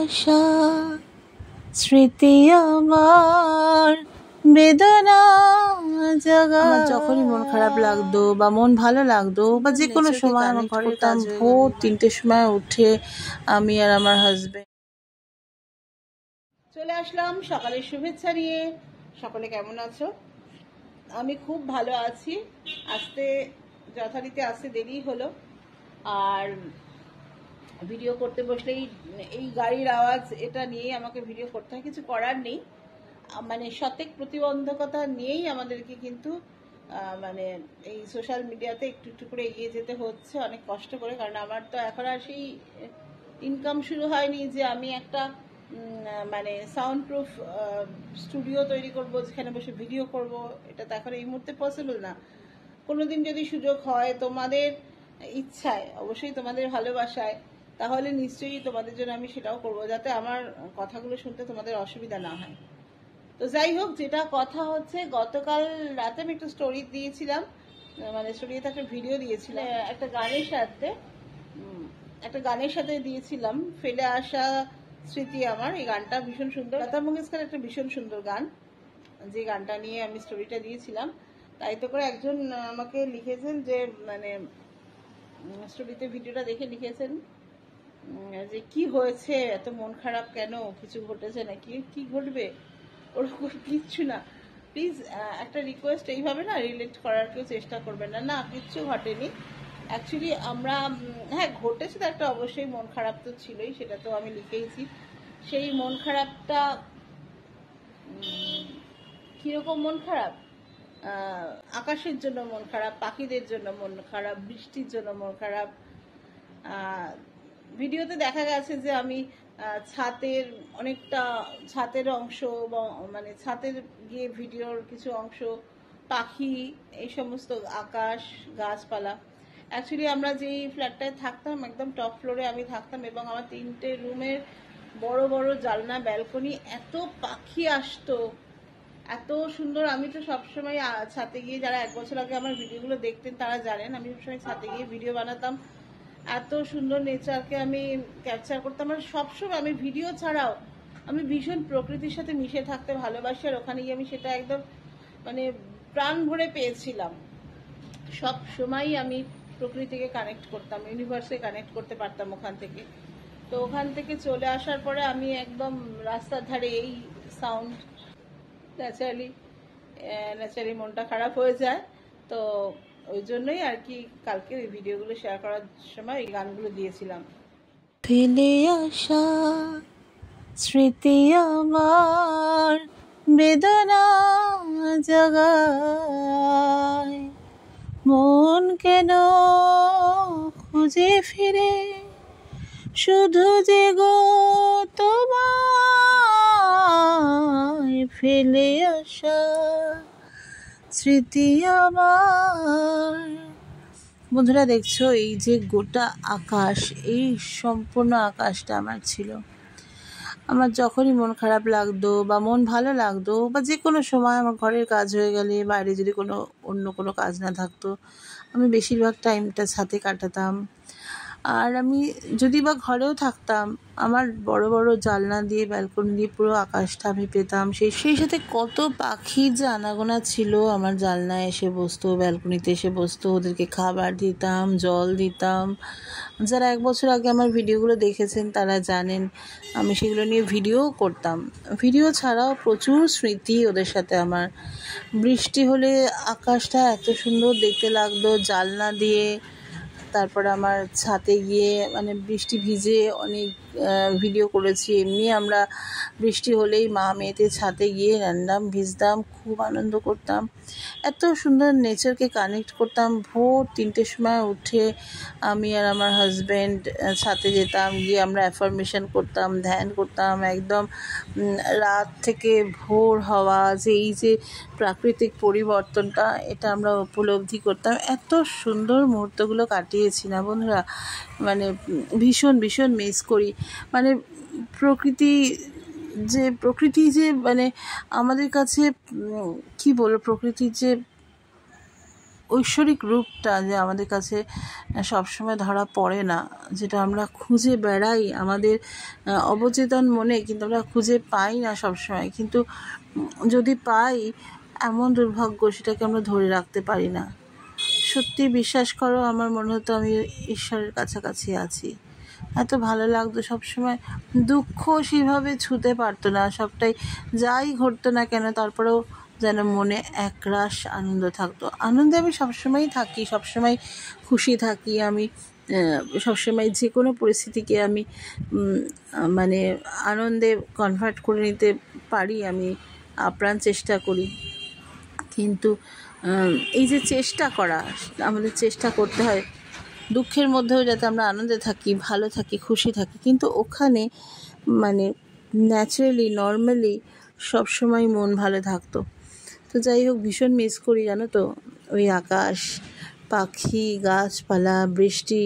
আসা স্মৃতি আমার বেদনা জাগা। আমার যখনই মন খারাপ লাগতো বা মন ভালো লাগতো বা যে কোনো সময় আমার ঘরের কাজ ভোর 3টের সময় উঠে আমি আর আমার হাজবেন্ড চলে আসলাম সকালের শুভেচ্ছা নিয়ে। সকলে কেমন আছো? আমি খুব ভালো আছি। যথারীতি আসতে দেরি হলো, আর ভিডিও করতে বসলেই এই গাড়ির আওয়াজ এটা নিয়েই আমাকে ভিডিও করতে হয়। কিছু করার নেই, মানে সঠিক প্রতিবন্ধকতা নিয়েই আমাদেরকে কিন্তু মানে এই সোশ্যাল মিডিয়াতে একটু একটু করে এগিয়ে যেতে হচ্ছে, অনেক কষ্ট করে। কারণ আমার তো এখন আর সেই ইনকাম শুরু হয়নি যে আমি একটা মানে সাউন্ড প্রুফ স্টুডিও তৈরি করব, যেখানে বসে ভিডিও করব। এটা তো এখন এই মুহূর্তে পসিবল না। কোনোদিন যদি সুযোগ হয় তোমাদের ইচ্ছায়, অবশ্যই তোমাদের ভালোবাসায়, তাহলে নিশ্চয়ই তোমাদের জন্য আমি সেটাও করব, যাতে আমার কথাগুলো শুনতে তোমাদের অসুবিধা না হয়। তো যাই হোক, যেটা কথা হচ্ছে, গতকাল রাতে আমি একটা স্টোরি দিয়েছিলাম, মানে স্টোরিতে একটা ভিডিও দিয়েছিলাম একটা গানের সাথে দিয়েছিলাম, ফেলে আসা স্মৃতি আমার। এই গানটা ভীষণ সুন্দর, লতা মঙ্গেশকর একটা ভীষণ সুন্দর গান, যে গানটা নিয়ে আমি স্টোরিটা দিয়েছিলাম। তাই তো করে একজন আমাকে লিখেছেন যে, মানে স্টোরিতে ভিডিওটা দেখে লিখেছেন যে কি হয়েছে, এত মন খারাপ কেন, কিছু ঘটেছে নাকি? কি ঘটবে, ওরকম কিচ্ছু না। প্লিজ একটা রিকোয়েস্ট, এইভাবে না রিলেট করার কেউ চেষ্টা করবেন না। না, কিচ্ছু ঘটেনি। অ্যাকচুয়ালি আমরা হ্যাঁ, ঘটেছে তো একটা, অবশ্যই মন খারাপ তো ছিলই, সেটা তো আমি লিখেইছি। সেই মন খারাপটা কীরকম মন খারাপ? আকাশের জন্য মন খারাপ, পাখিদের জন্য মন খারাপ, বৃষ্টির জন্য মন খারাপ। ভিডিওতে দেখা গেছে যে আমি ছাতের অংশ, মানে ছাতের গিয়ে ভিডিওর কিছু অংশ, পাখি, এই সমস্ত, আকাশ, গাছপালা। অ্যাকচুয়ালি আমরা যেই ফ্ল্যাটটায় থাকতাম, একদম টপ ফ্লোরে আমি থাকতাম, এবং আমার 3টে রুমের বড় বড় জানলা, ব্যালকনি, এত পাখি আসতো, এত সুন্দর। আমি তো সবসময় ছাদে গিয়ে, যারা 1 বছর আগে আমার ভিডিওগুলো দেখতেন তারা জানেন, আমি সবসময় ছাদে গিয়ে ভিডিও বানাতাম। এত সুন্দর নেচারকে আমি ক্যাপচার করতাম। আর সবসময় আমি ভিডিও ছাড়াও আমি ভীষণ প্রকৃতির সাথে মিশে থাকতে ভালোবাসি, আর ওখানে গিয়ে আমি সেটা একদম মানে প্রাণ ভরে পেয়েছিলাম। সব সময়ই আমি প্রকৃতিকে কানেক্ট করতাম, ইউনিভার্সে কানেক্ট করতে পারতাম ওখান থেকে। তো ওখান থেকে চলে আসার পরে আমি একদম রাস্তার ধারে এই সাউন্ড, ন্যাচারালি মনটা খারাপ হয়ে যায়। তো ওই জন্যই আর কি কালকে ওই ভিডিওগুলো শেয়ার করার সময় এই গানগুলো দিয়েছিলাম। ফেলে আসা স্মৃতি আমার বেদনা জাগায়, মন কেন খুঁজে ফিরে শুধু যে গো তোমায়, ফেলে আসা স্মৃতি আমার। বন্ধুরা, দেখছো এই যে গোটা আকাশ, এই সম্পূর্ণ আকাশটা আমার ছিল। আমার যখনই মন খারাপ লাগতো বা মন ভালো লাগতো বা যে কোনো সময় আমার ঘরের কাজ হয়ে গেলে, বাইরে যদি অন্য কোনো কাজ না থাকতো, আমি বেশিরভাগ টাইমটা ছাদে কাটাতাম। আর আমি যদি বা ঘরেও থাকতাম, আমার বড় বড় জানলা দিয়ে, ব্যালকনি দিয়ে পুরো আকাশটা আমি পেতাম। সেই সাথে কত পাখির যে আনাগোনা ছিল, আমার জানলায় এসে বসতো, ব্যালকনিতে এসে বসতো, ওদেরকে খাবার দিতাম, জল দিতাম। যারা 1 বছর আগে আমার ভিডিওগুলো দেখেছেন তারা জানেন, আমি সেগুলো নিয়ে ভিডিও করতাম। ভিডিও ছাড়াও প্রচুর স্মৃতি ওদের সাথে আমার। বৃষ্টি হলে আকাশটা এত সুন্দর দেখতে লাগতো জানলা দিয়ে। তারপর আমার ছাদে গিয়ে, মানে বৃষ্টি ভিজে অনেক ভিডিও করেছি। এমনি আমরা বৃষ্টি হলেই মা মেয়েতে ছাদে গিয়ে র্যান্ডাম ভিজতাম, খুব আনন্দ করতাম। এত সুন্দর নেচারকে কানেক্ট করতাম। ভোর 3টের সময় উঠে আমি আর আমার হাজব্যান্ড ছাদে যেতাম, গিয়ে আমরা অ্যাফার্মেশন করতাম, ধ্যান করতাম। একদম রাত থেকে ভোর হওয়া, যে এই যে প্রাকৃতিক পরিবর্তনটা, এটা আমরা উপলব্ধি করতাম। এত সুন্দর মুহূর্তগুলো কাটিয়েছি না বন্ধুরা, মানে ভীষণ ভীষণ মিস করি। মানে প্রকৃতি যে মানে আমাদের কাছে কি বলবো, প্রকৃতির যে ঐশ্বরিক রূপটা যে আমাদের কাছে সবসময় ধরা পড়ে না, যেটা আমরা খুঁজে বেড়াই আমাদের অবচেতন মনে, কিন্তু আমরা খুঁজে পাই না সবসময়। কিন্তু যদি পাই, এমন দুর্ভাগ্য, সেটাকে আমরা ধরে রাখতে পারি না। সত্যি বিশ্বাস করো, আমার মনে হতো আমি ঈশ্বরের কাছাকাছি আছি। এত ভালো লাগতো সবসময়। দুঃখ সেভাবে ছুঁতে পারতো না, সবটাই যাই ঘটতো না কেন, তারপরেও যেন মনে একরাশ আনন্দ থাকতো। আনন্দে আমি সবসময়ই থাকি, সবসময় খুশি থাকি আমি। সবসময় যে কোনো পরিস্থিতিকে আমি মানে আনন্দে কনভার্ট করে নিতে পারি, আমি আপ্রাণ চেষ্টা করি। কিন্তু এই যে চেষ্টা করা, আমাদের চেষ্টা করতে হয় দুঃখের মধ্যেও যাতে আমরা আনন্দে থাকি, ভালো থাকি, খুশি থাকি। কিন্তু ওখানে মানে ন্যাচারালি, নর্মালি সবসময় মন ভালো থাকতো। তো যাই হোক, ভীষণ মিস করি জানো তো ওই আকাশ, পাখি, গাছপালা, বৃষ্টি,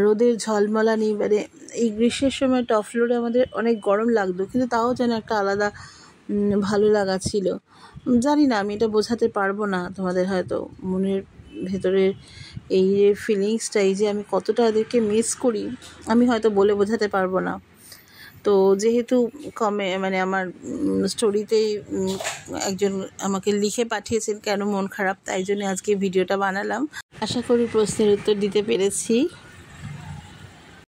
রোদের ঝলমলানি। মানে এই গ্রীষ্মের সময় টপ ফ্লোরে আমাদের অনেক গরম লাগতো, কিন্তু তাও যেন একটা আলাদা ভালো লাগা ছিল। জানি না, আমি এটা বোঝাতে পারবো না তোমাদের, হয়তো মনের ভেতরের এই যে ফিলিংসটা, এই যে আমি কতটা এদেরকে মিস করি, আমি হয়তো বলে বোঝাতে পারবো না। তো যেহেতু মানে আমার স্টোরিতেই একজন আমাকে লিখে পাঠিয়েছেন কেন মন খারাপ, তাই জন্য আজকে ভিডিওটা বানালাম। আশা করি প্রশ্নের উত্তর দিতে পেরেছি।